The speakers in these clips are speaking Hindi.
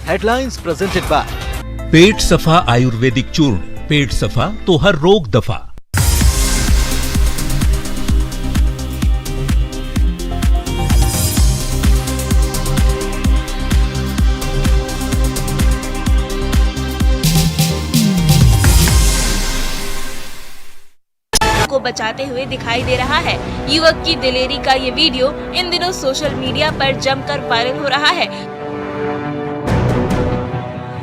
हेडलाइंस प्रेजेंटेड बाय पेट सफा आयुर्वेदिक चूर्ण, पेट सफा तो हर रोग दफा। को बचाते हुए दिखाई दे रहा है। युवक की दिलेरी का ये वीडियो इन दिनों सोशल मीडिया पर जमकर वायरल हो रहा है।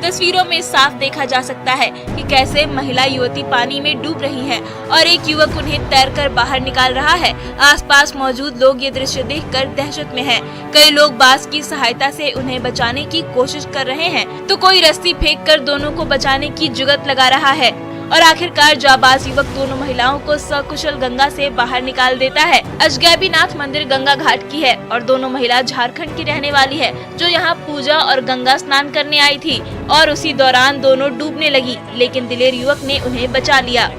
तस्वीरों में साफ देखा जा सकता है कि कैसे महिला युवती पानी में डूब रही है और एक युवक उन्हें तैरकर बाहर निकाल रहा है। आसपास मौजूद लोग ये दृश्य देखकर दहशत में हैं। कई लोग बांस की सहायता से उन्हें बचाने की कोशिश कर रहे हैं, तो कोई रस्सी फेंककर दोनों को बचाने की जुगत लगा रहा है और आखिरकार जाबाज युवक दोनों महिलाओं को सकुशल गंगा से बाहर निकाल देता है। अजगैबीनाथ मंदिर गंगा घाट की है और दोनों महिला झारखंड की रहने वाली है, जो यहाँ पूजा और गंगा स्नान करने आई थी और उसी दौरान दोनों डूबने लगी, लेकिन दिलेर युवक ने उन्हें बचा लिया।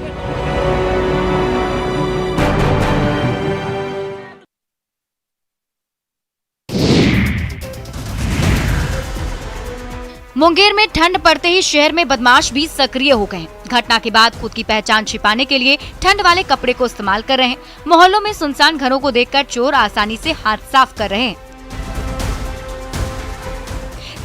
मुंगेर में ठंड पड़ते ही शहर में बदमाश भी सक्रिय हो गए हैं। घटना के बाद खुद की पहचान छिपाने के लिए ठंड वाले कपड़े को इस्तेमाल कर रहे हैं। मोहल्लों में सुनसान घरों को देखकर चोर आसानी से हाथ साफ कर रहे हैं।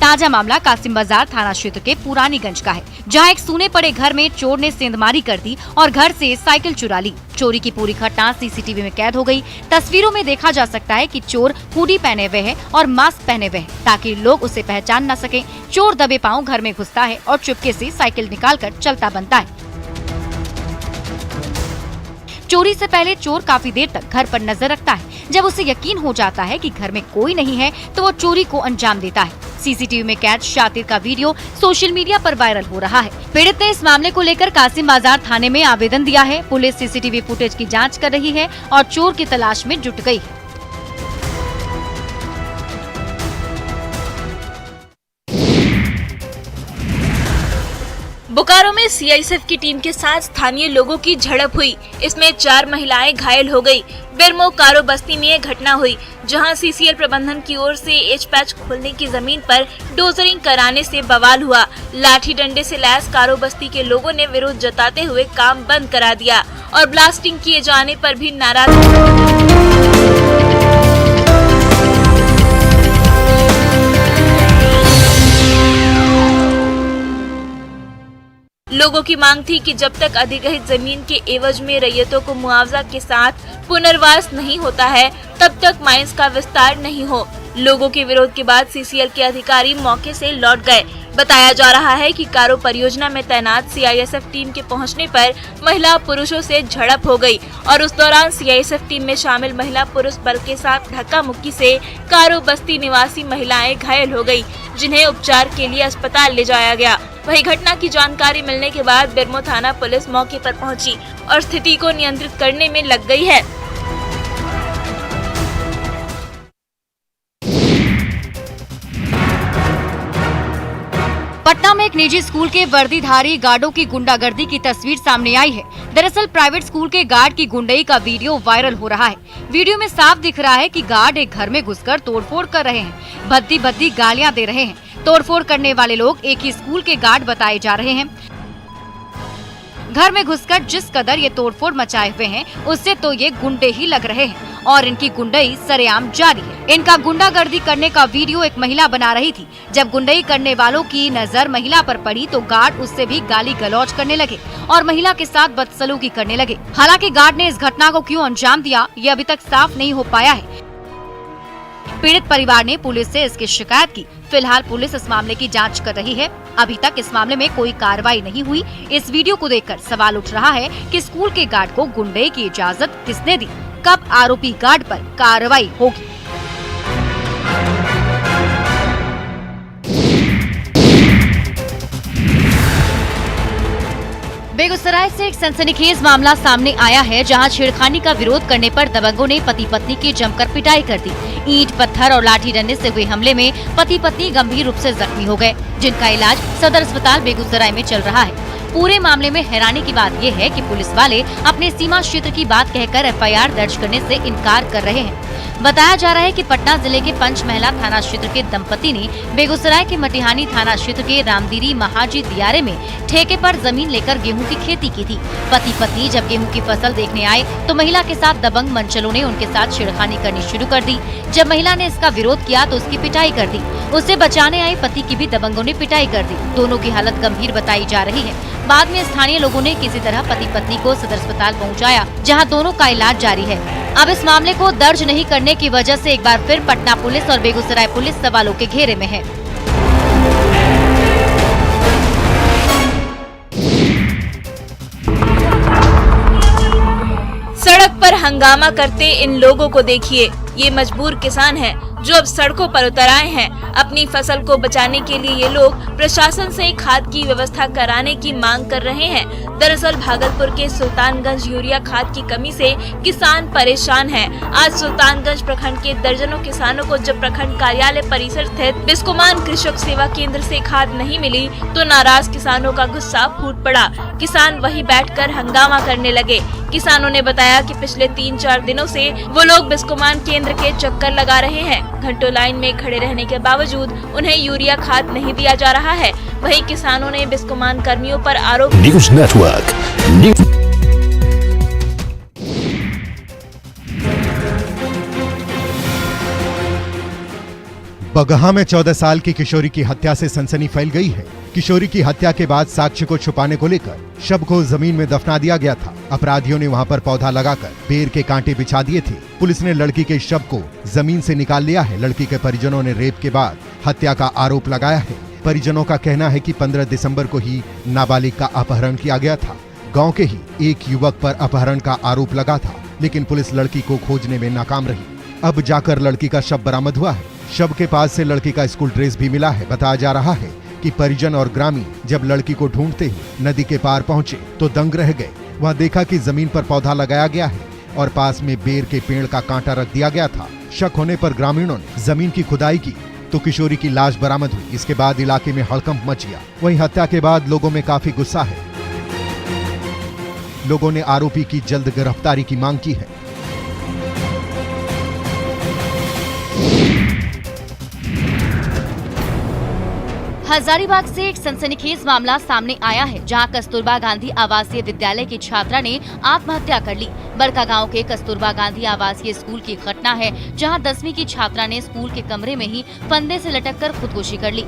ताजा मामला कासिम बाजार थाना क्षेत्र के पुरानीगंज का है, जहां एक सूने पड़े घर में चोर ने सेंधमारी कर दी और घर से साइकिल चुरा ली। चोरी की पूरी घटना सीसीटीवी में कैद हो गई। तस्वीरों में देखा जा सकता है कि चोर हुडी पहने हुए है और मास्क पहने हुए है, ताकि लोग उसे पहचान न सके। चोर दबे पांव घर में घुसता है और चुपके से साइकिल निकालकर चलता बनता है। चोरी से पहले चोर काफी देर तक घर पर नजर रखता है। जब उसे यकीन हो जाता है कि घर में कोई नहीं है, तो वो चोरी को अंजाम देता है। सीसीटीवी में कैद शातिर का वीडियो सोशल मीडिया पर वायरल हो रहा है। पीड़ित ने इस मामले को लेकर कासिम बाजार थाने में आवेदन दिया है। पुलिस सीसीटीवी फुटेज की जांच कर रही है और चोर की तलाश में जुट गई है। बोकारो में सीआईएसएफ की टीम के साथ स्थानीय लोगों की झड़प हुई। इसमें 4 महिलाएं घायल हो गई। बेरमो कारो बस्ती में यह घटना हुई, जहां सीसीएल प्रबंधन की ओर से एच पैच खोलने की जमीन पर डोजरिंग कराने से बवाल हुआ। लाठी डंडे से लैस कारो बस्ती के लोगों ने विरोध जताते हुए काम बंद करा दिया और ब्लास्टिंग किए जाने पर भी नाराज। लोगों की मांग थी कि जब तक अधिग्रहित जमीन के एवज में रैयतों को मुआवजा के साथ पुनर्वास नहीं होता है, तब तक माइंस का विस्तार नहीं हो। लोगों के विरोध के बाद सीसीएल के अधिकारी मौके से लौट गए। बताया जा रहा है कि कारो परियोजना में तैनात सीआईएसएफ टीम के पहुंचने पर महिला पुरुषों से झड़प हो गई और उस दौरान सीआईएसएफ टीम में शामिल महिला पुरुष बल के साथ धक्का मुक्की से कारो बस्ती निवासी महिलाएं घायल हो गई, जिन्हें उपचार के लिए अस्पताल ले जाया गया। वही घटना की जानकारी मिलने के बाद बेरमो थाना पुलिस मौके पर पहुंची और स्थिति को नियंत्रित करने में लग गई है। पटना में एक निजी स्कूल के वर्दीधारी गार्डों की गुंडागर्दी की तस्वीर सामने आई है। दरअसल प्राइवेट स्कूल के गार्ड की गुंडई का वीडियो वायरल हो रहा है। वीडियो में साफ दिख रहा है कि गार्ड एक घर में घुसकर तोड़फोड़ कर रहे हैं, भद्दी भद्दी गालियां दे रहे हैं। तोड़फोड़ करने वाले लोग एक ही स्कूल के गार्ड बताए जा रहे हैं। घर में घुसकर जिस कदर ये तोड़फोड़ मचाए हुए हैं, उससे तो ये गुंडे ही लग रहे हैं और इनकी गुंडई सरेआम जारी है। इनका गुंडागर्दी करने का वीडियो एक महिला बना रही थी। जब गुंडई करने वालों की नजर महिला पर पड़ी तो गार्ड उससे भी गाली गलौज करने लगे और महिला के साथ बदसलूकी करने लगे। हालांकि गार्ड ने इस घटना को क्यों अंजाम दिया, ये अभी तक साफ नहीं हो पाया है। पीड़ित परिवार ने पुलिस से इसकी शिकायत की। फिलहाल पुलिस इस मामले की जांच कर रही है। अभी तक इस मामले में कोई कार्रवाई नहीं हुई। इस वीडियो को देखकर सवाल उठ रहा है कि स्कूल के गार्ड को गुंडे की इजाजत किसने दी, कब आरोपी गार्ड पर कार्रवाई होगी। बेगूसराय से एक सनसनीखेज मामला सामने आया है, जहां छेड़खानी का विरोध करने पर दबंगों ने पति पत्नी की जमकर पिटाई कर दी। ईंट, पत्थर और लाठी डंडे से हुए हमले में पति पत्नी गंभीर रूप से जख्मी हो गए, जिनका इलाज सदर अस्पताल बेगूसराय में चल रहा है। पूरे मामले में हैरानी की बात ये है कि पुलिस वाले अपने सीमा क्षेत्र की बात कहकर FIR दर्ज करने से इनकार कर रहे हैं। बताया जा रहा है कि पटना जिले के पंचमहला थाना क्षेत्र के दंपति ने बेगूसराय के मटिहानी थाना क्षेत्र के रामदीरी महाजी दियारे में ठेके पर जमीन लेकर गेहूं की खेती की थी। पति पत्नी जब गेहूं की फसल देखने आए तो महिला के साथ दबंग मनचलों ने उनके साथ छेड़खानी करनी शुरू कर दी। जब महिला ने इसका विरोध किया तो उसकी पिटाई कर दी। उसे बचाने आए पति की भी दबंगों ने पिटाई कर दी। दोनों की हालत गंभीर बताई जा रही है। बाद में स्थानीय लोगों ने किसी तरह पति पत्नी को सदर अस्पताल पहुंचाया, जहां दोनों का इलाज जारी है। अब इस मामले को दर्ज नहीं करने की वजह से एक बार फिर पटना पुलिस और बेगूसराय पुलिस सवालों के घेरे में है। सड़क पर हंगामा करते इन लोगों को देखिए। ये मजबूर किसान हैं जो अब सड़कों पर उतर आए हैं। अपनी फसल को बचाने के लिए ये लोग प्रशासन से खाद की व्यवस्था कराने की मांग कर रहे हैं। दरअसल भागलपुर के सुल्तानगंज यूरिया खाद की कमी से किसान परेशान हैं। आज सुल्तानगंज प्रखंड के दर्जनों किसानों को जब प्रखंड कार्यालय परिसर स्थित बिस्कोमान कृषक सेवा केंद्र से खाद नहीं मिली तो नाराज किसानों का गुस्सा फूट पड़ा। किसान वहीं बैठकर हंगामा करने लगे। किसानों ने बताया कि पिछले 3-4 दिनों से वो लोग बिस्कोमान केंद्र के चक्कर लगा रहे हैं। घंटों लाइन में खड़े रहने के बावजूद उन्हें यूरिया खाद नहीं दिया जा रहा है। वहीं किसानों ने बिस्कोमान कर्मियों पर आरोप न्यूज़ नेटवर्क बगहा में 14 साल की किशोरी की हत्या से सनसनी फैल गई है। किशोरी की हत्या के बाद साक्ष्य को छुपाने को लेकर शव को जमीन में दफना दिया गया था। अपराधियों ने वहां पर पौधा लगाकर बेर के कांटे बिछा दिए थे। पुलिस ने लड़की के शव को जमीन से निकाल लिया है। लड़की के परिजनों ने रेप के बाद हत्या का आरोप लगाया है। परिजनों का कहना है कि 15 दिसंबर को ही नाबालिग का अपहरण किया गया था। गाँव के ही एक युवक पर अपहरण का आरोप लगा था, लेकिन पुलिस लड़की को खोजने में नाकाम रही। अब जाकर लड़की का शव बरामद हुआ है। शव के पास से लड़की का स्कूल ड्रेस भी मिला है। बताया जा रहा है कि परिजन और ग्रामीण जब लड़की को ढूंढते हुए नदी के पार पहुंचे तो दंग रह गए। वहां देखा कि जमीन पर पौधा लगाया गया है और पास में बेर के पेड़ का कांटा रख दिया गया था। शक होने पर ग्रामीणों ने जमीन की खुदाई की तो किशोरी की लाश बरामद हुई। इसके बाद इलाके में हड़कंप मच गया। वहीं हत्या के बाद लोगों में काफी गुस्सा है। लोगों ने आरोपी की जल्द गिरफ्तारी की मांग की है। हजारीबाग से एक सनसनीखेज मामला सामने आया है, जहां कस्तूरबा गांधी आवासीय विद्यालय की छात्रा ने आत्महत्या कर ली। बड़का गांव के कस्तूरबा गांधी आवासीय स्कूल की घटना है, जहां 10वीं की छात्रा ने स्कूल के कमरे में ही फंदे से लटककर खुदकुशी कर ली।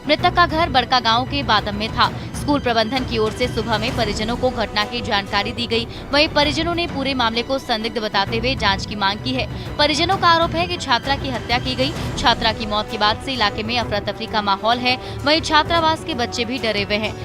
मृतक का घर बड़का गांव के बादम में था। स्कूल प्रबंधन की ओर से सुबह में परिजनों को घटना की जानकारी दी गई। वहीं परिजनों ने पूरे मामले को संदिग्ध बताते हुए जांच की मांग की है। परिजनों का आरोप है कि छात्रा की हत्या की गई। छात्रा की मौत के बाद से इलाके में अफरा तफरी का माहौल है। वहीं छात्रावास के बच्चे भी डरे हुए हैं।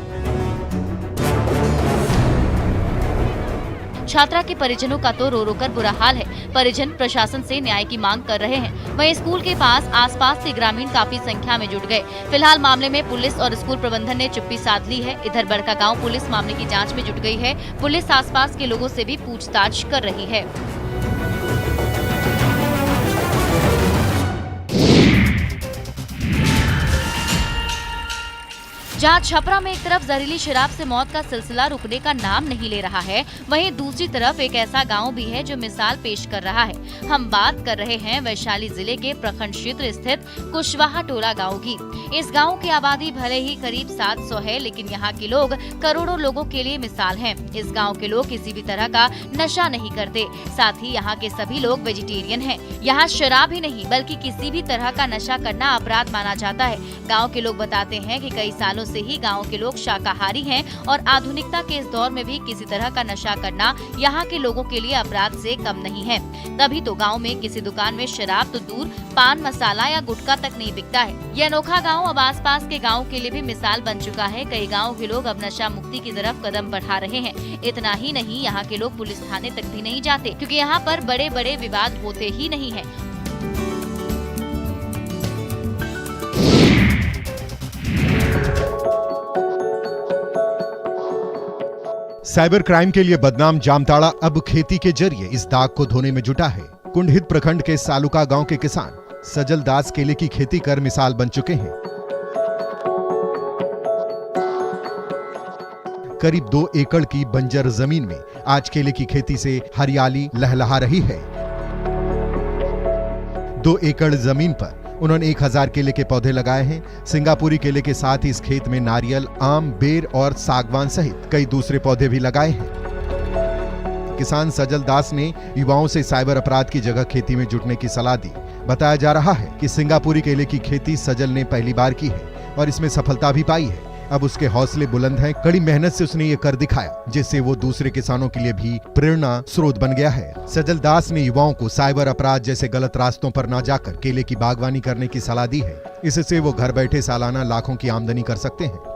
छात्रा के परिजनों का तो रो रो कर बुरा हाल है। परिजन प्रशासन से न्याय की मांग कर रहे हैं। वहीं स्कूल के पास आसपास से ग्रामीण काफी संख्या में जुट गए। फिलहाल मामले में पुलिस और स्कूल प्रबंधन ने चुप्पी साध ली है। इधर बड़का गांव पुलिस मामले की जांच में जुट गई है। पुलिस आसपास के लोगों से भी पूछताछ कर रही है। जहां छपरा में एक तरफ जहरीली शराब से मौत का सिलसिला रुकने का नाम नहीं ले रहा है, वहीं दूसरी तरफ एक ऐसा गांव भी है जो मिसाल पेश कर रहा है। हम बात कर रहे हैं वैशाली जिले के प्रखंड क्षेत्र स्थित कुशवाहा टोला गांव की। इस गांव की आबादी भले ही करीब 700 है, लेकिन यहाँ के लोग करोड़ों लोगों के लिए मिसाल हैं। इस गांव के लोग किसी भी तरह का नशा नहीं करते। साथ ही यहाँ के सभी लोग वेजिटेरियन हैं। यहाँ शराब ही नहीं बल्कि किसी भी तरह का नशा करना अपराध माना जाता है। गाँव के लोग बताते हैं कि कई सालों से ही गांव के लोग शाकाहारी हैं और आधुनिकता के इस दौर में भी किसी तरह का नशा करना यहाँ के लोगों के लिए अपराध से कम नहीं है। तभी तो गांव में किसी दुकान में शराब तो दूर, पान मसाला या गुटखा तक नहीं बिकता है। यह अनोखा गांव अब आसपास के गांव के लिए भी मिसाल बन चुका है। कई गाँव के लोग अब नशा मुक्ति की तरफ कदम बढ़ा रहे हैं। इतना ही नहीं, यहाँ के लोग पुलिस थाने तक भी नहीं जाते, क्योंकि यहाँ पर बड़े बड़े विवाद होते ही नहीं है। साइबर क्राइम के लिए बदनाम जामताड़ा अब खेती के जरिए इस दाग को धोने में जुटा है। कुंडहित प्रखंड के सालुका गांव के किसान सजल दास केले की खेती कर मिसाल बन चुके हैं। करीब 2 एकड़ की बंजर जमीन में आज केले की खेती से हरियाली लहलहा रही है। 2 एकड़ जमीन पर उन्होंने 1000 केले के पौधे लगाए हैं। सिंगापुरी केले के साथ ही इस खेत में नारियल, आम, बेर और सागवान सहित कई दूसरे पौधे भी लगाए हैं। किसान सजल दास ने युवाओं से साइबर अपराध की जगह खेती में जुटने की सलाह दी। बताया जा रहा है कि सिंगापुरी केले की खेती सजल ने पहली बार की है और इसमें सफलता भी पाई है। अब उसके हौसले बुलंद हैं। कड़ी मेहनत से उसने ये कर दिखाया, जिससे वो दूसरे किसानों के लिए भी प्रेरणा स्रोत बन गया है। सजल दास ने युवाओं को साइबर अपराध जैसे गलत रास्तों पर न जाकर केले की बागवानी करने की सलाह दी है। इससे वो घर बैठे सालाना लाखों की आमदनी कर सकते हैं।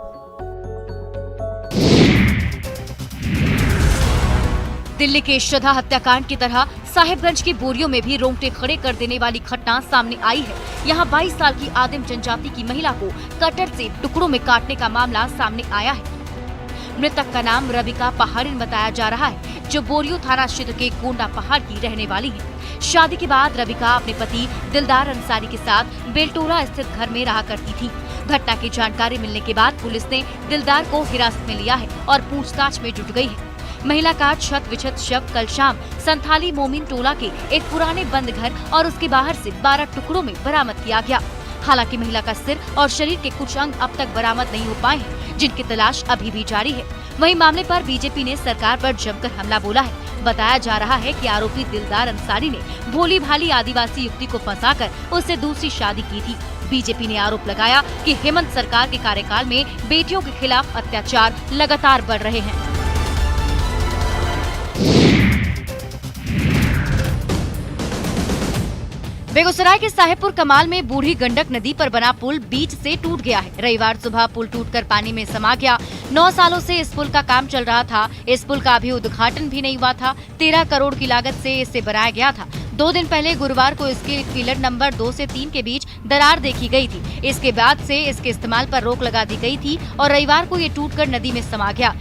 दिल्ली के श्रद्धा हत्याकांड की तरह साहिबगंज की बोरियों में भी रोंगटे खड़े कर देने वाली घटना सामने आई है। यहाँ 22 साल की आदिम जनजाति की महिला को कटर से टुकड़ों में काटने का मामला सामने आया है। मृतक का नाम रबिका पहाड़िन बताया जा रहा है, जो बोरियो थाना क्षेत्र के गोंडा पहाड़ की रहने वाली है। शादी के बाद रबिका अपने पति दिलदार अंसारी के साथ बेलटोला स्थित घर में रहा करती थी। घटना की जानकारी मिलने के बाद पुलिस ने दिलदार को हिरासत में लिया है और पूछताछ में जुट गई है। महिला का छत विछत शव कल शाम संथाली मोमिन टोला के एक पुराने बंद घर और उसके बाहर से 12 टुकड़ों में बरामद किया गया। हालांकि महिला का सिर और शरीर के कुछ अंग अब तक बरामद नहीं हो पाए हैं, जिनकी तलाश अभी भी जारी है। वहीं मामले पर बीजेपी ने सरकार पर जमकर हमला बोला है। बताया जा रहा है कि आरोपी दिलदार अंसारी ने भोली भाली आदिवासी युवती को फंसाकर उससे दूसरी शादी की थी। बीजेपी ने आरोप लगाया कि हेमंत सरकार के कार्यकाल में बेटियों के खिलाफ अत्याचार लगातार बढ़ रहे हैं। बेगूसराय के साहेबपुर कमाल में बूढ़ी गंडक नदी पर बना पुल बीच से टूट गया है। रविवार सुबह पुल टूटकर पानी में समा गया। 9 सालों से इस पुल का काम चल रहा था। इस पुल का अभी उद्घाटन भी नहीं हुआ था। 13 करोड़ की लागत से इसे बनाया गया था। 2 दिन पहले गुरुवार को इसके पिलर नंबर 2 से 3 के बीच दरार देखी गई थी। इसके बाद से इसके इस्तेमाल पर रोक लगा दी गई थी और रविवार को ये टूटकर नदी में समा गया।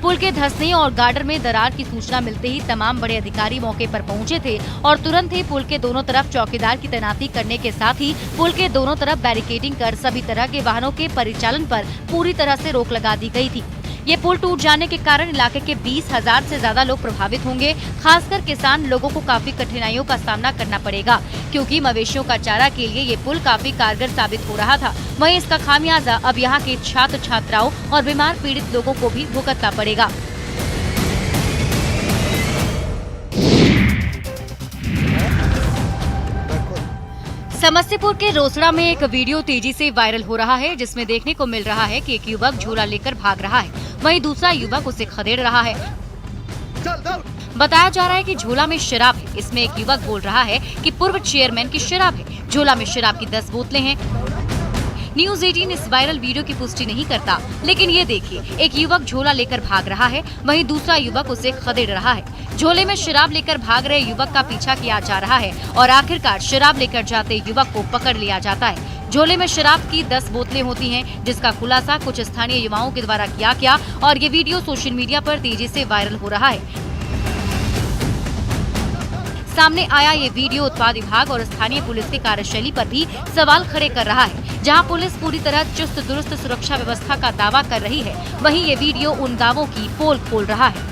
पुल के धंसने और गार्डर में दरार की सूचना मिलते ही तमाम बड़े अधिकारी मौके पर पहुंचे थे और तुरंत ही पुल के दोनों तरफ चौकीदार की तैनाती करने के साथ ही पुल के दोनों तरफ बैरिकेडिंग कर सभी तरह के वाहनों के परिचालन पर पूरी तरह से रोक लगा दी गई थी। ये पुल टूट जाने के कारण इलाके के 20,000 से ज्यादा लोग प्रभावित होंगे। खासकर किसान लोगों को काफी कठिनाइयों का सामना करना पड़ेगा, क्योंकि मवेशियों का चारा के लिए ये पुल काफी कारगर साबित हो रहा था। वहीं इसका खामियाजा अब यहाँ के छात्र छात्राओं और बीमार पीड़ित लोगों को भी भुगतना पड़ेगा। समस्तीपुर के रोसड़ा में एक वीडियो तेजी से वायरल हो रहा है, जिसमें देखने को मिल रहा है कि एक युवक झोला लेकर भाग रहा है, वहीं दूसरा युवक उसे खदेड़ रहा है। बताया जा रहा है कि झोला में शराब है। इसमें एक युवक बोल रहा है कि पूर्व चेयरमैन की शराब है। झोला में शराब की 10 बोतलें हैं। न्यूज़ 18 इस वायरल वीडियो की पुष्टि नहीं करता, लेकिन ये देखिए, एक युवक झोला लेकर भाग रहा है, वहीं दूसरा युवक उसे खदेड़ रहा है। झोले में शराब लेकर भाग रहे युवक का पीछा किया जा रहा है और आखिरकार शराब लेकर जाते युवक को पकड़ लिया जाता है। झोले में शराब की 10 बोतलें होती हैं, जिसका खुलासा कुछ स्थानीय युवाओं के द्वारा किया गया और ये वीडियो सोशल मीडिया पर तेजी से वायरल हो रहा है। सामने आया ये वीडियो उत्पाद विभाग और स्थानीय पुलिस की कार्यशैली पर भी सवाल खड़े कर रहा है। जहां पुलिस पूरी तरह चुस्त दुरुस्त सुरक्षा व्यवस्था का दावा कर रही है, वहीं ये वीडियो उन दावों की पोल खोल रहा है।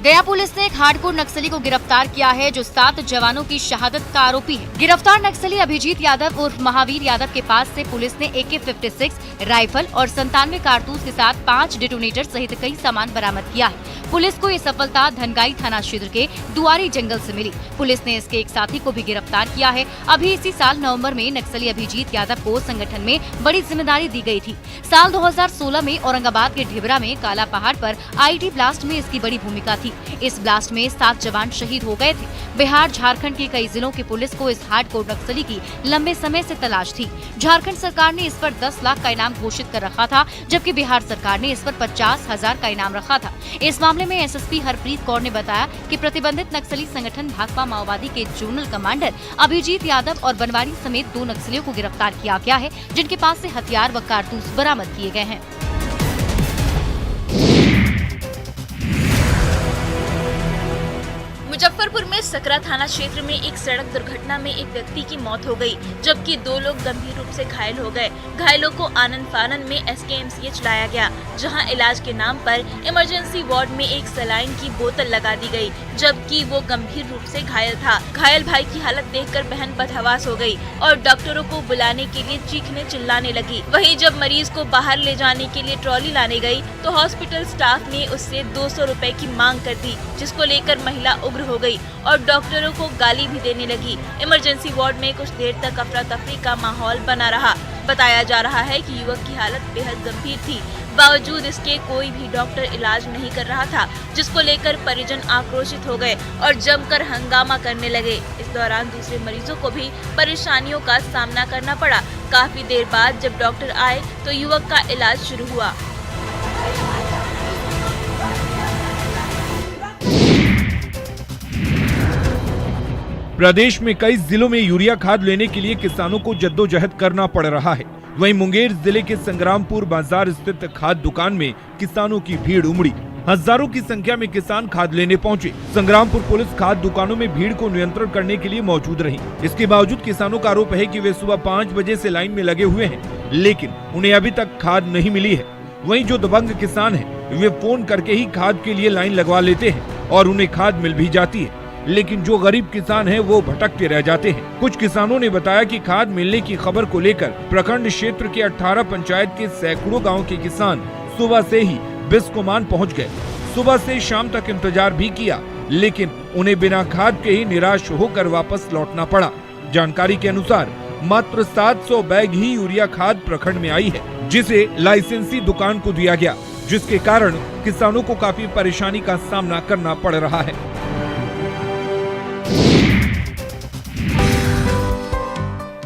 गया पुलिस ने एक हार्डकोर नक्सली को गिरफ्तार किया है, जो 7 जवानों की शहादत का आरोपी है। गिरफ्तार नक्सली अभिजीत यादव उर्फ महावीर यादव के पास से पुलिस ने AK-56 राइफल और 97 कारतूस के साथ 5 डेटोनेटर सहित कई सामान बरामद किया है। पुलिस को ये सफलता धनगाई थाना क्षेत्र के दुआरी जंगल से मिली। पुलिस ने इसके एक साथी को भी गिरफ्तार किया है। अभी इसी साल नवंबर में नक्सली अभिजीत यादव को संगठन में बड़ी जिम्मेदारी दी गई थी। साल 2016 में औरंगाबाद के ढिबरा में काला पहाड़ पर IED ब्लास्ट में इसकी बड़ी भूमिका थी। इस ब्लास्ट में 7 जवान शहीद हो गए थे। बिहार झारखंड के कई जिलों की पुलिस को इस हार्डकोर नक्सली की लंबे समय से तलाश थी। झारखंड सरकार ने इस पर 10 लाख का इनाम घोषित कर रखा था, जबकि बिहार सरकार ने इस पर 50,000 का इनाम रखा था। इस मामले में SSP हरप्रीत कौर ने बताया कि प्रतिबंधित नक्सली संगठन भाकपा माओवादी के जोनल कमांडर अभिजीत यादव और बनवारी समेत 2 नक्सलियों को गिरफ्तार किया गया है, जिनके पास से हथियार व कारतूस बरामद किए गए हैं। मुजफ्फरपुर में सकरा थाना क्षेत्र में एक सड़क दुर्घटना में एक व्यक्ति की मौत हो गई, जबकि 2 लोग गंभीर रूप से घायल हो गए। घायलों को आनंद फानन में SKMCH लाया गया, जहां इलाज के नाम पर इमरजेंसी वार्ड में एक सलाइन की बोतल लगा दी गई, जबकि वो गंभीर रूप से घायल था। घायल भाई की हालत देखकर बहन बदहवास हो गई और डॉक्टरों को बुलाने के लिए चीखने चिल्लाने लगी। वहीं जब मरीज को बाहर ले जाने के लिए ट्रॉली लाने गई तो हॉस्पिटल स्टाफ ने उससे 200 रुपए की मांग कर दी, जिसको लेकर महिला उग्र हो गई और डॉक्टरों को गाली भी देने लगी। इमरजेंसी वार्ड में कुछ देर तक अफरा तफरी का माहौल बना रहा। बताया जा रहा है कि युवक की हालत बेहद गंभीर थी, बावजूद इसके कोई भी डॉक्टर इलाज नहीं कर रहा था, जिसको लेकर परिजन आक्रोशित हो गए और जमकर हंगामा करने लगे। इस दौरान दूसरे मरीजों को भी परेशानियों का सामना करना पड़ा। काफी देर बाद जब डॉक्टर आए तो युवक का इलाज शुरू हुआ। प्रदेश में कई जिलों में यूरिया खाद लेने के लिए किसानों को जद्दोजहद करना पड़ रहा है। वहीं मुंगेर जिले के संग्रामपुर बाजार स्थित खाद दुकान में किसानों की भीड़ उमड़ी। हजारों की संख्या में किसान खाद लेने पहुंचे। संग्रामपुर पुलिस खाद दुकानों में भीड़ को नियंत्रण करने के लिए मौजूद रही। इसके बावजूद किसानों का आरोप है कि वे सुबह 5 बजे से लाइन में लगे हुए हैं, लेकिन उन्हें अभी तक खाद नहीं मिली है। वहीं जो दबंग किसान हैं, वे फोन करके ही खाद के लिए लाइन लगवा लेते हैं और उन्हें खाद मिल भी जाती है, लेकिन जो गरीब किसान हैं वो भटकते रह जाते हैं। कुछ किसानों ने बताया कि खाद मिलने की खबर को लेकर प्रखंड क्षेत्र के 18 पंचायत के सैकड़ों गांव के किसान सुबह से ही बिस्कोमान पहुंच गए। सुबह से शाम तक इंतजार भी किया, लेकिन उन्हें बिना खाद के ही निराश होकर वापस लौटना पड़ा। जानकारी के अनुसार मात्र 700 बैग ही यूरिया खाद प्रखंड में आई है, जिसे लाइसेंसी दुकान को दिया गया, जिसके कारण किसानों को काफी परेशानी का सामना करना पड़ रहा है।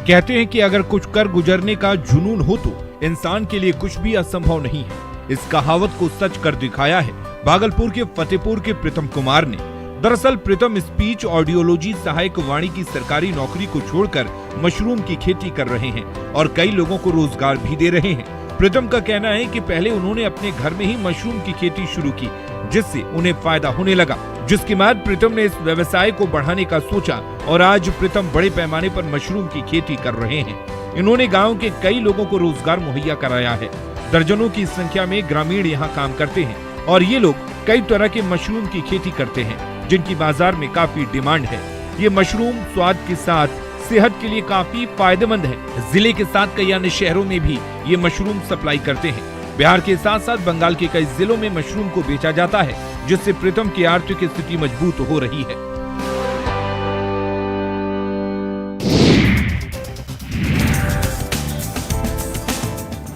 कहते हैं कि अगर कुछ कर गुजरने का जुनून हो तो इंसान के लिए कुछ भी असंभव नहीं है। इस कहावत को सच कर दिखाया है भागलपुर के फतेहपुर के प्रीतम कुमार ने। दरअसल प्रीतम स्पीच ऑडियोलॉजी सहायक वाणी की सरकारी नौकरी को छोड़कर मशरूम की खेती कर रहे हैं और कई लोगों को रोजगार भी दे रहे हैं। प्रीतम का कहना है कि पहले उन्होंने अपने घर में ही मशरूम की खेती शुरू की, जिससे उन्हें फायदा होने लगा, जिसके बाद प्रीतम ने इस व्यवसाय को बढ़ाने का सोचा और आज प्रीतम बड़े पैमाने पर मशरूम की खेती कर रहे हैं। इन्होंने गांव के कई लोगों को रोजगार मुहैया कराया है। दर्जनों की संख्या में ग्रामीण यहां काम करते हैं और ये लोग कई तरह के मशरूम की खेती करते हैं, जिनकी बाजार में काफी डिमांड है। ये मशरूम स्वाद के साथ सेहत के लिए काफी फायदेमंद है। जिले के साथ कई अन्य शहरों में भी ये मशरूम सप्लाई करते हैं। बिहार के साथ साथ बंगाल के कई जिलों में मशरूम को बेचा जाता है, जिससे प्रीतम की आर्थिक स्थिति मजबूत हो रही है।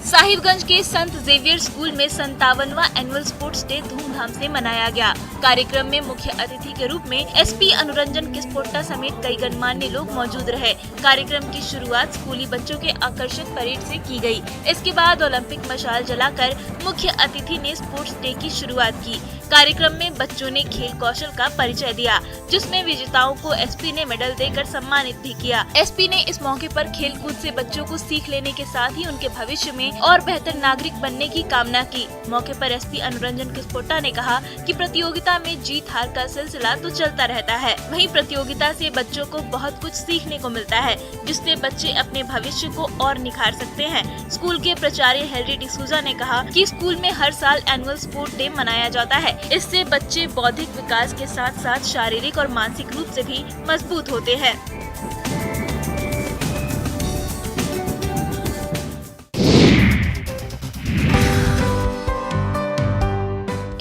साहिबगंज के संत जेवियर स्कूल में 57वां एनुअल स्पोर्ट्स डे धूमधाम से मनाया गया। कार्यक्रम में मुख्य अतिथि के रूप में SP अनुरंजन किस्पोट्टा समेत कई गणमान्य लोग मौजूद रहे। कार्यक्रम की शुरुआत स्कूली बच्चों के आकर्षक परेड से की गई। इसके बाद ओलंपिक मशाल जलाकर मुख्य अतिथि ने स्पोर्ट्स डे की शुरुआत की। कार्यक्रम में बच्चों ने खेल कौशल का परिचय दिया, जिसमें विजेताओं को SP ने मेडल देकर सम्मानित भी किया। SP ने इस मौके पर खेल कूद से बच्चों को सीख लेने के साथ ही उनके भविष्य में और बेहतर नागरिक बनने की कामना की। मौके पर SP अनुरंजन किस्पोट्टा ने कहा कि प्रतियोगिता में जीत हार का सिलसिला तो चलता रहता है, वहीं प्रतियोगिता से बच्चों को बहुत कुछ सीखने को मिलता है, जिससे बच्चे अपने भविष्य को और निखार सकते हैं। स्कूल के प्राचार्य हेनरी डिसूजा ने कहा कि स्कूल में हर साल एनुअल स्पोर्ट डे मनाया जाता है। इससे बच्चे बौद्धिक विकास के साथ साथ शारीरिक और मानसिक रूप से भी मजबूत होते हैं।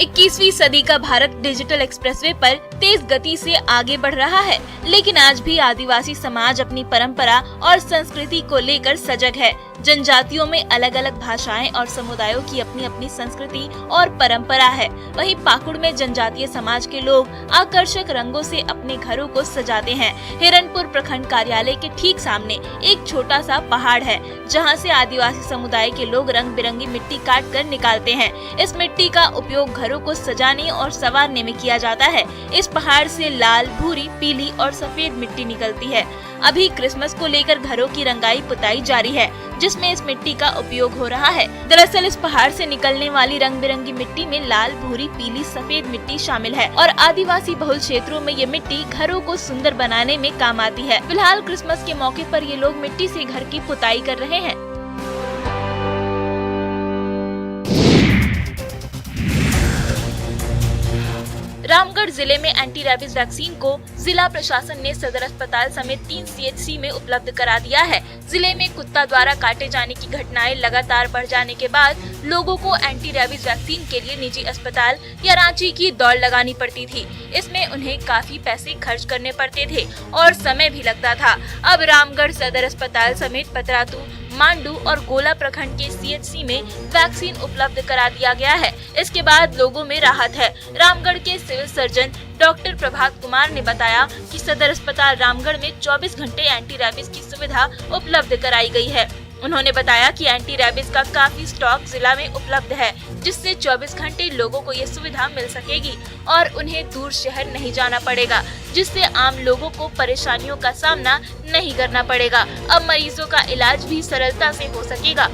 21वीं सदी का भारत डिजिटल एक्सप्रेसवे पर तेज गति से आगे बढ़ रहा है, लेकिन आज भी आदिवासी समाज अपनी परंपरा और संस्कृति को लेकर सजग है। जनजातियों में अलग अलग भाषाएं और समुदायों की अपनी अपनी संस्कृति और परंपरा है। वहीं पाकुड़ में जनजातीय समाज के लोग आकर्षक रंगों से अपने घरों को सजाते हैं। हिरनपुर प्रखंड कार्यालय के ठीक सामने एक छोटा सा पहाड़ है, जहां से आदिवासी समुदाय के लोग रंग बिरंगी मिट्टी काट कर निकालते हैं। इस मिट्टी का उपयोग घरों को सजाने और संवारने में किया जाता है। इस पहाड़ से लाल, भूरी, पीली और सफेद मिट्टी निकलती है। अभी क्रिसमस को लेकर घरों की रंगाई पुताई जारी है, जिसमें इस मिट्टी का उपयोग हो रहा है। दरअसल इस पहाड़ से निकलने वाली रंग बिरंगी मिट्टी में लाल, भूरी, पीली, सफेद मिट्टी शामिल है और आदिवासी बहुल क्षेत्रों में ये मिट्टी घरों को सुंदर बनाने में काम आती है। फिलहाल क्रिसमस के मौके पर ये लोग मिट्टी से घर की पुताई कर रहे हैं। रामगढ़ जिले में एंटी रेबीज वैक्सीन को जिला प्रशासन ने सदर अस्पताल समेत 3 CHC में उपलब्ध करा दिया है। जिले में कुत्ता द्वारा काटे जाने की घटनाएं लगातार बढ़ जाने के बाद लोगों को एंटी रेबीज वैक्सीन के लिए निजी अस्पताल या रांची की दौड़ लगानी पड़ती थी। इसमें उन्हें काफी पैसे खर्च करने पड़ते थे और समय भी लगता था। अब रामगढ़ सदर अस्पताल समेत पतरातू, मांडू और गोला प्रखंड के CHC में वैक्सीन उपलब्ध करा दिया गया है। इसके बाद लोगों में राहत है। रामगढ़ के civil surgeon doctor Prabhat Kumar ने बताया कि सदर अस्पताल रामगढ़ में 24 घंटे एंटी रेबीज की सुविधा उपलब्ध कराई गई है। उन्होंने बताया कि एंटी रेबीज का काफी स्टॉक जिला में उपलब्ध है, जिससे 24 घंटे लोगों को ये सुविधा मिल सकेगी और उन्हें दूर शहर नहीं जाना पड़ेगा, जिससे आम लोगों को परेशानियों का सामना नहीं करना पड़ेगा। अब मरीजों का इलाज भी सरलता से हो सकेगा।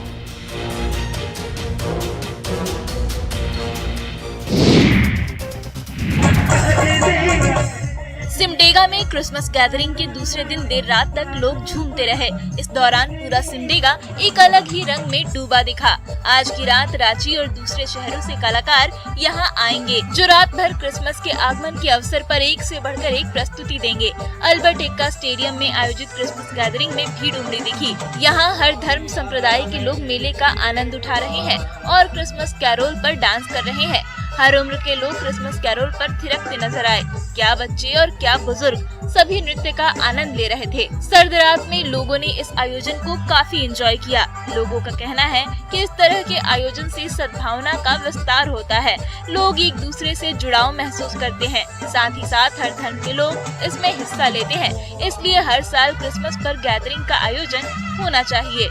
सिमडेगा में क्रिसमस गैदरिंग के दूसरे दिन देर रात तक लोग झूमते रहे। इस दौरान पूरा सिमडेगा एक अलग ही रंग में डूबा दिखा। आज की रात रांची और दूसरे शहरों से कलाकार यहाँ आएंगे, जो रात भर क्रिसमस के आगमन के अवसर पर एक से बढ़कर एक प्रस्तुति देंगे। अल्बर्ट एक्का स्टेडियम में आयोजित क्रिसमस गैदरिंग में भीड़ उमड़ी दिखी। यहाँ हर धर्म संप्रदाय के लोग मेले का आनंद उठा रहे हैं और क्रिसमस कैरोल पर डांस कर रहे हैं। हर उम्र के लोग क्रिसमस कैरोल पर थिरकते नजर आए। क्या बच्चे और क्या बुजुर्ग, सभी नृत्य का आनंद ले रहे थे। सर्द रात में लोगों ने इस आयोजन को काफी एंजॉय किया। लोगों का कहना है कि इस तरह के आयोजन से सद्भावना का विस्तार होता है। लोग एक दूसरे से जुड़ाव महसूस करते हैं। साथ ही साथ हर धर्म के लोग इसमें हिस्सा लेते हैं। इसलिए हर साल क्रिसमस पर गैदरिंग का आयोजन होना चाहिए।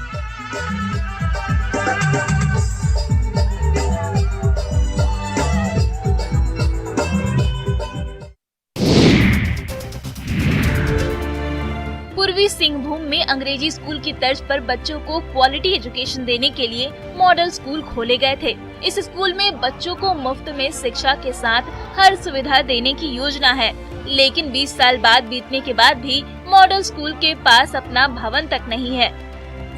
पूर्वी सिंहभूम में अंग्रेजी स्कूल की तर्ज पर बच्चों को क्वालिटी एजुकेशन देने के लिए मॉडल स्कूल खोले गए थे। इस स्कूल में बच्चों को मुफ्त में शिक्षा के साथ हर सुविधा देने की योजना है, लेकिन 20 साल बाद बीतने के बाद भी मॉडल स्कूल के पास अपना भवन तक नहीं है।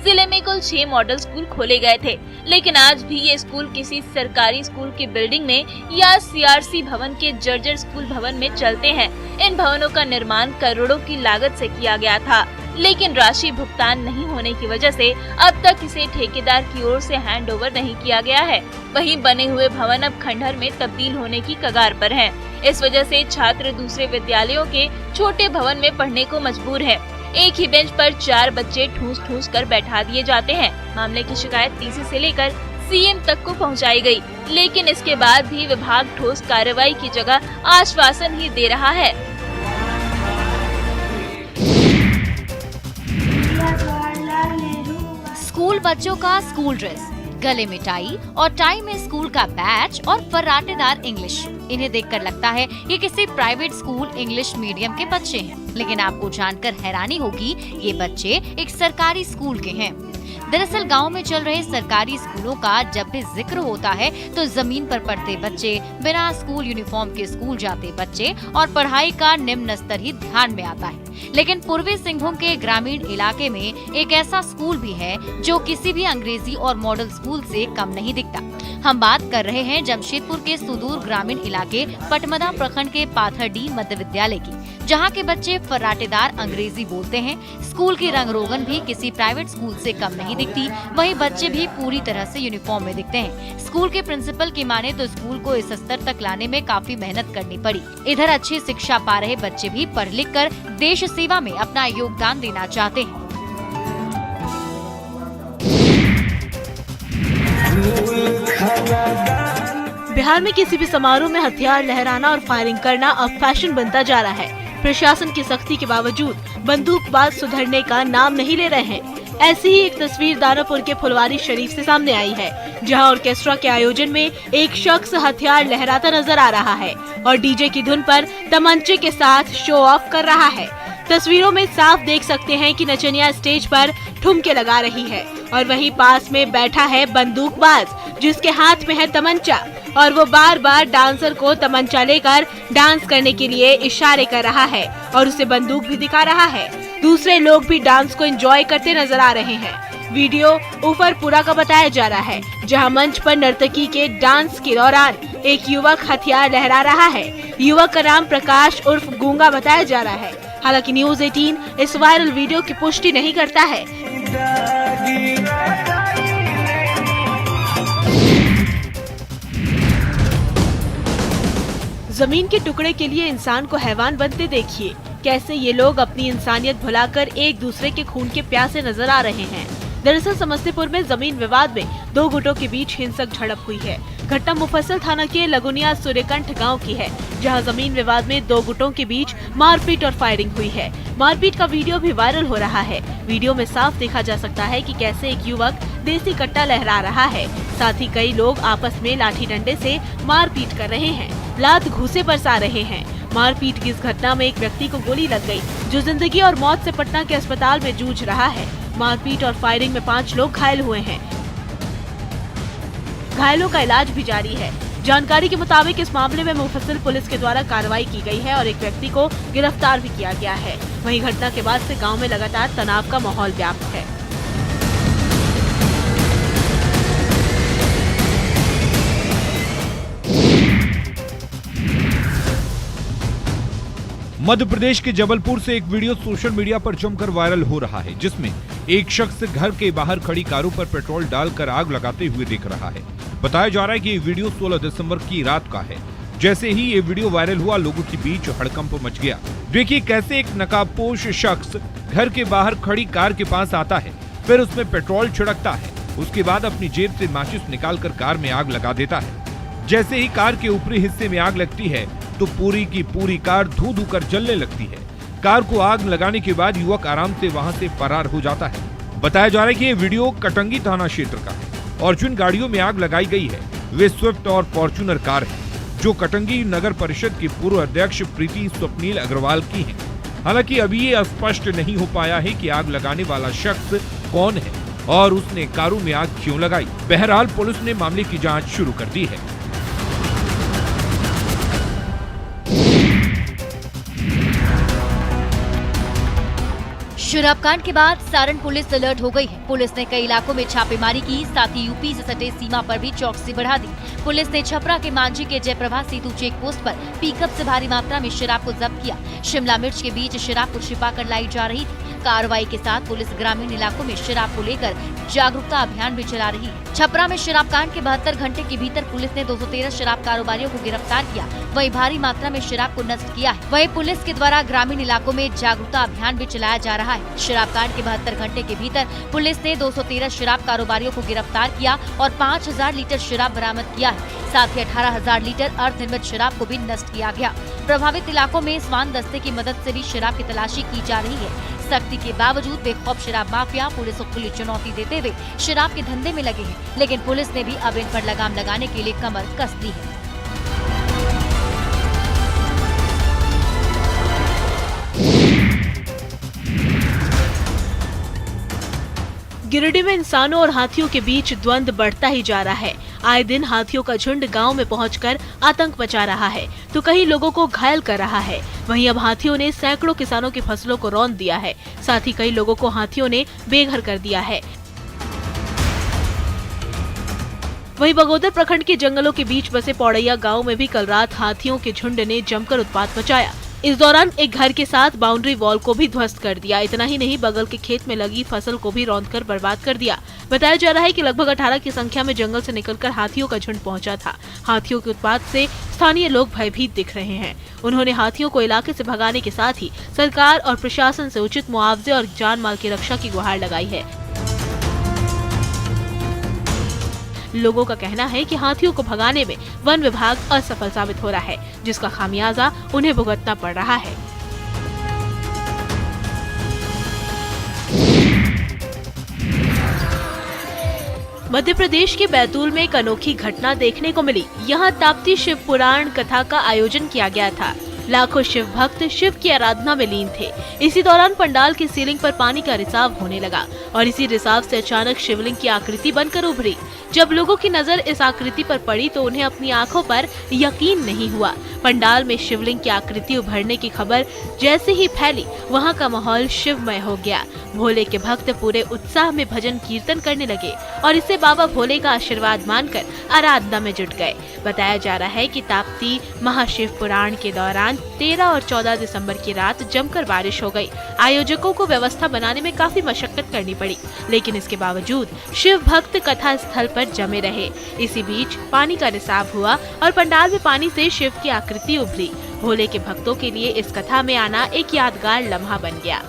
जिले में कुल 6 मॉडल स्कूल खोले गए थे, लेकिन आज भी ये स्कूल किसी सरकारी स्कूल की बिल्डिंग में या CRC भवन के जर्जर स्कूल भवन में चलते हैं। इन भवनों का निर्माण करोड़ों की लागत से किया गया था, लेकिन राशि भुगतान नहीं होने की वजह से अब तक इसे ठेकेदार की ओर से हैंड ओवर नहीं किया गया है। वहीं बने हुए भवन अब खंडहर में तब्दील होने की कगार पर हैं। इस वजह से छात्र दूसरे विद्यालयों के छोटे भवन में पढ़ने को मजबूर है। एक ही बेंच पर 4 बच्चे ठूस ठूस कर बैठा दिए जाते हैं। मामले की शिकायत TC से लेकर CM तक को पहुंचाई गई, लेकिन इसके बाद भी विभाग ठोस कार्रवाई की जगह आश्वासन ही दे रहा है। स्कूल बच्चों का स्कूल ड्रेस, गले में टाई और टाई में स्कूल का बैच और फर्राटेदार इंग्लिश। इन्हें देखकर लगता है ये किसी प्राइवेट स्कूल इंग्लिश मीडियम के बच्चे हैं, लेकिन आपको जानकर हैरानी होगी ये बच्चे एक सरकारी स्कूल के हैं। दरअसल गांव में चल रहे सरकारी स्कूलों का जब भी जिक्र होता है तो जमीन पर पढ़ते बच्चे, बिना स्कूल यूनिफॉर्म के स्कूल जाते बच्चे और पढ़ाई का निम्न स्तर ही ध्यान में आता है। लेकिन पूर्वी सिंहभूम के ग्रामीण इलाके में एक ऐसा स्कूल भी है जो किसी भी अंग्रेजी और मॉडल स्कूल से कम नहीं दिखता। हम बात कर रहे हैं जमशेदपुर के सुदूर ग्रामीण इलाके पटमदा प्रखंड के पाथरडी मध्य विद्यालय की, जहां के बच्चे फर्राटेदार अंग्रेजी बोलते हैं। स्कूल की रंग रोगन भी किसी प्राइवेट स्कूल से कम नहीं दिखती, वहीं बच्चे भी पूरी तरह से यूनिफॉर्म में दिखते हैं। स्कूल के प्रिंसिपल की माने तो स्कूल को इस स्तर तक लाने में काफी मेहनत करनी पड़ी। इधर अच्छी शिक्षा पा रहे बच्चे भी पढ़ लिख कर देश सेवा में अपना योगदान देना चाहते हैं। बिहार में किसी भी समारोह में हथियार लहराना और फायरिंग करना अब फैशन बनता जा रहा है। प्रशासन की सख्ती के बावजूद बंदूकबाज सुधरने का नाम नहीं ले रहे हैं। ऐसी ही एक तस्वीर दानापुर के फुलवारी शरीफ से सामने आई है, जहां ऑर्केस्ट्रा के आयोजन में एक शख्स हथियार लहराता नजर आ रहा है और डीजे की धुन पर तमंचे के साथ शो ऑफ कर रहा है। तस्वीरों में साफ देख सकते हैं कि नचनिया स्टेज पर ठुमके लगा रही है और वहीं पास में बैठा है बंदूकबाज, जिसके हाथ में है तमंचा और वो बार बार डांसर को तमंचा लेकर डांस करने के लिए इशारे कर रहा है और उसे बंदूक भी दिखा रहा है। दूसरे लोग भी डांस को एंजॉय करते नजर आ रहे हैं। वीडियो ऊपरपुरा का बताया जा रहा है, जहां मंच पर नर्तकी के डांस के दौरान एक युवक हथियार लहरा रहा है। युवक का नाम प्रकाश उर्फ गूंगा बताया जा रहा है। हालांकि न्यूज़ 18 इस वायरल वीडियो की पुष्टि नहीं करता है। जमीन के टुकड़े के लिए इंसान को हैवान बनते देखिए। कैसे ये लोग अपनी इंसानियत भुलाकर एक दूसरे के खून के प्यासे नजर आ रहे हैं। दरअसल समस्तीपुर में जमीन विवाद में दो गुटों के बीच हिंसक झड़प हुई है। घटना मुफस्सिल थाना के लगुनिया सूर्यकंठ गांव की है, जहां जमीन विवाद में दो गुटों के बीच मारपीट और फायरिंग हुई है। मारपीट का वीडियो भी वायरल हो रहा है। वीडियो में साफ देखा जा सकता है कि कैसे एक युवक देसी कट्टा लहरा रहा है, साथ ही कई लोग आपस में लाठी डंडे से मारपीट कर रहे हैं, लात घूंसे बरसा रहे हैं। मारपीट की इस घटना में एक व्यक्ति को गोली लग गई, जो जिंदगी और मौत से पटना के अस्पताल में जूझ रहा है। मारपीट और फायरिंग में 5 लोग घायल हुए हैं। घायलों का इलाज भी जारी है। जानकारी के मुताबिक इस मामले में मुफस्सिल पुलिस के द्वारा कार्रवाई की गई है और एक व्यक्ति को गिरफ्तार भी किया गया है। वहीं घटना के बाद से गांव में लगातार तनाव का माहौल व्याप्त है। मध्य प्रदेश के जबलपुर से एक वीडियो सोशल मीडिया पर जमकर वायरल हो रहा है, जिसमें एक शख्स घर के बाहर खड़ी कारों पर पेट्रोल डालकर आग लगाते हुए दिख रहा है। बताया जा रहा है कि ये वीडियो 16 दिसंबर की रात का है। जैसे ही ये वीडियो वायरल हुआ, लोगों के बीच हड़कंप मच गया। देखिए कैसे एक नकाबपोश शख्स घर के बाहर खड़ी कार के पास आता है, फिर उसमें पेट्रोल छिड़कता है, उसके बाद अपनी जेब से माचिस निकालकर कार में आग लगा देता है। जैसे ही कार के ऊपरी हिस्से में आग लगती है तो पूरी की पूरी कार धू धू कर जलने लगती है। कार को आग लगाने के बाद युवक आराम से वहां से फरार हो जाता है। बताया जा रहा है कि ये वीडियो कटंगी थाना क्षेत्र का है और जिन गाड़ियों में आग लगाई गई है वे स्विफ्ट और फॉर्च्यूनर कार है, जो कटंगी नगर परिषद की पूर्व अध्यक्ष प्रीति स्वप्नील अग्रवाल की है। हालांकि अभी ये स्पष्ट नहीं हो पाया है कि आग लगाने वाला शख्स कौन है और उसने कारों में आग क्यों लगाई। बहरहाल पुलिस ने मामले की जाँच शुरू कर दी है। शराब कांड के बाद सारण पुलिस अलर्ट हो गई है। पुलिस ने कई इलाकों में छापेमारी की, साथ ही यूपी से सटे सीमा पर भी चौकसी बढ़ा दी। पुलिस ने छपरा के मांझी के जयप्रभा सेतु चेक पोस्ट पर पिकअप से भारी मात्रा में शराब को जब्त किया। शिमला मिर्च के बीच शराब को छिपा कर लाई जा रही थी। कार्रवाई के साथ पुलिस ग्रामीण इलाकों में शराब को लेकर जागरूकता अभियान भी चला रही है। छपरा में शराब कांड के 72 घंटे के भीतर पुलिस ने 213 शराब कारोबारियों को गिरफ्तार किया, वहीं भारी मात्रा में शराब को नष्ट किया है। वहीं पुलिस के द्वारा ग्रामीण इलाकों में जागरूकता अभियान भी चलाया जा रहा है। शराब कांड के 72 घंटे के भीतर पुलिस ने 213 शराब कारोबारियों को गिरफ्तार किया और 5000 लीटर शराब बरामद किया है। साथ ही 18,000 लीटर अर्धनिर्मित शराब को भी नष्ट किया गया। प्रभावित इलाकों में स्वान दस्ते की मदद से भी शराब की तलाशी की जा रही है। सख्ती के बावजूद बेखौफ शराब माफिया पुलिस को खुली चुनौती देते हुए शराब के धंधे में लगे हैं, लेकिन पुलिस ने भी अब इन पर लगाम लगाने के लिए कमर कस ली है। गिरिडीह में इंसानों और हाथियों के बीच द्वंद्व बढ़ता ही जा रहा है। आए दिन हाथियों का झुंड गांव में पहुंचकर आतंक मचा रहा है, तो कई लोगों को घायल कर रहा है। वहीं अब हाथियों ने सैकड़ों किसानों की फसलों को रौंद दिया है, साथ ही कई लोगों को हाथियों ने बेघर कर दिया है। वहीं बगोदर प्रखंड के जंगलों के बीच बसे पौड़ैया गांव में भी कल रात हाथियों के झुंड ने जमकर उत्पात मचाया। इस दौरान एक घर के साथ बाउंड्री वॉल को भी ध्वस्त कर दिया। इतना ही नहीं, बगल के खेत में लगी फसल को भी रौंदकर बर्बाद कर दिया। बताया जा रहा है कि लगभग 18 की संख्या में जंगल से निकलकर हाथियों का झुंड पहुंचा था। हाथियों के उत्पात से स्थानीय लोग भयभीत दिख रहे हैं। उन्होंने हाथियों को इलाके से भगाने के साथ ही सरकार और प्रशासन से उचित मुआवजे और जान माल की रक्षा की गुहार लगाई है। लोगों का कहना है कि हाथियों को भगाने में वन विभाग असफल साबित हो रहा है, जिसका खामियाजा उन्हें भुगतना पड़ रहा है। मध्य प्रदेश के बैतूल में एक अनोखी घटना देखने को मिली। यहाँ ताप्ती शिव पुराण कथा का आयोजन किया गया था। लाखों शिव भक्त शिव की आराधना में लीन थे। इसी दौरान पंडाल की सीलिंग पर पानी का रिसाव होने लगा और इसी रिसाव से अचानक शिवलिंग की आकृति बनकर उभरी। जब लोगों की नजर इस आकृति पर पड़ी तो उन्हें अपनी आंखों पर यकीन नहीं हुआ। पंडाल में शिवलिंग की आकृति उभरने की खबर जैसे ही फैली, वहां का माहौल शिवमय हो गया। भोले के भक्त पूरे उत्साह में भजन कीर्तन करने लगे और इसे बाबा भोले का आशीर्वाद मानकर आराधना में जुट गए। बताया जा रहा है कि ताप्ती महाशिव पुराण के दौरान 13 और 14 दिसंबर की रात जमकर बारिश हो गई। आयोजकों को व्यवस्था बनाने में काफी मशक्कत करनी पड़ी, लेकिन इसके बावजूद शिव भक्त कथा स्थल पर जमे रहे। इसी बीच पानी का रिसाव हुआ और पंडाल में पानी से शिव की आकृति उभरी। भोले के भक्तों के लिए इस कथा में आना एक यादगार लम्हा बन गया।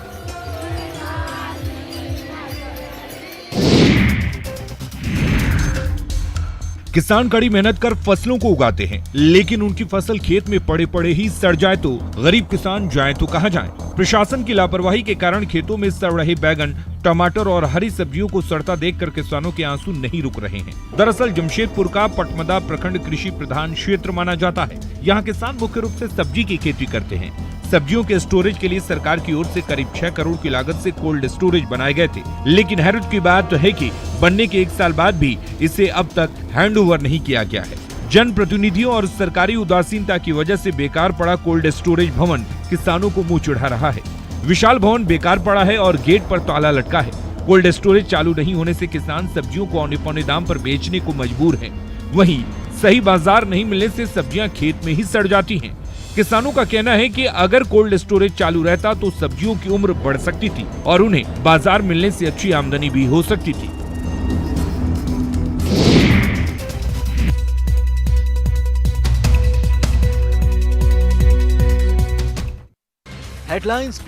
किसान कड़ी मेहनत कर फसलों को उगाते हैं, लेकिन उनकी फसल खेत में पड़े पड़े ही सड़ जाए तो गरीब किसान जाए तो कहां जाए। प्रशासन की लापरवाही के कारण खेतों में सड़ रहे बैगन, टमाटर और हरी सब्जियों को सड़ता देखकर किसानों के आंसू नहीं रुक रहे हैं। दरअसल जमशेदपुर का पटमदा प्रखंड कृषि प्रधान क्षेत्र माना जाता है। यहाँ किसान मुख्य रूप से सब्जी की खेती करते हैं। सब्जियों के स्टोरेज के लिए सरकार की ओर से करीब 6 करोड़ की लागत से कोल्ड स्टोरेज बनाए गए थे, लेकिन हैरत की बात तो है कि बनने के 1 साल बाद भी इसे अब तक हैंडओवर नहीं किया गया है। जन प्रतिनिधियों और सरकारी उदासीनता की वजह से बेकार पड़ा कोल्ड स्टोरेज भवन किसानों को मुंह चिढ़ा रहा है। विशाल भवन बेकार पड़ा है और गेट पर ताला लटका है। कोल्ड स्टोरेज चालू नहीं होने से किसान सब्जियों को औने पौने दाम पर बेचने को मजबूर हैं। वहीं सही बाजार नहीं मिलने से सब्जियां खेत में ही सड़ जाती हैं। किसानों का कहना है कि अगर कोल्ड स्टोरेज चालू रहता तो सब्जियों की उम्र बढ़ सकती थी और उन्हें बाजार मिलने से अच्छी आमदनी भी हो सकती थी। हेडलाइंस